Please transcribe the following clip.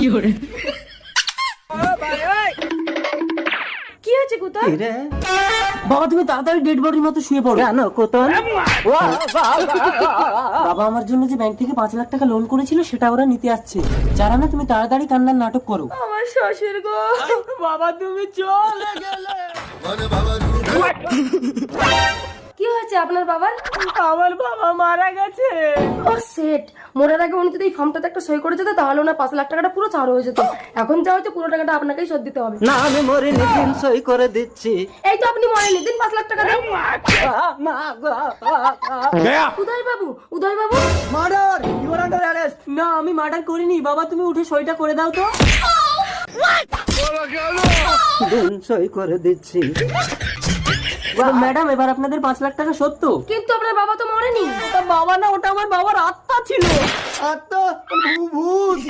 কি হয়েছে কোথায়? বাবা তুমি তাড়াতাড়ি ডেড বডির মতো শুয়ে পড়ো। কেন কোতন? বাবা আমার জন্য যে ব্যাংক থেকে 5 লাখ টাকা লোন করেছিল সেটা ওরা নিতে আসছে। যারা না তুমি তাড়াতাড়ি কান্নার নাটক করো। আমার শ্বশুর গো, বাবা তুমি চলে গেলে। কি হয়েছে আপনার বাবার? আমার বাবা মারা গেছে। ও সেট, মরার আগে উনি যদি এই ফর্মটাতে একটা সই করে যেত তাহলে ওনার 5 লাখ টাকাটা পুরো ছাড় হয়ে যেত। এখন যা হচ্ছে পুরো টাকাটা আপনাকেই শোধ দিতে হবে। না আমি মরিনি, দিন সই করে দিচ্ছি। এই তো আপনি মরেননি, দিন 5 লাখ টাকা দেন। উদয় babu, Uday babu, murder, you are under arrest. না আমি মার্ডার করিনি। বাবা তুমি উঠে সইটা করে দাও তো। দিন সই করে দিচ্ছি। ম্যাডাম এবার আপনাদের 5 লাখ টাকা সত্য। কিন্তু আপনার বাবা তো মরেনি। বাবা না, ওটা আমার বাবার আত্মা ছিল। আত্মা ভূত।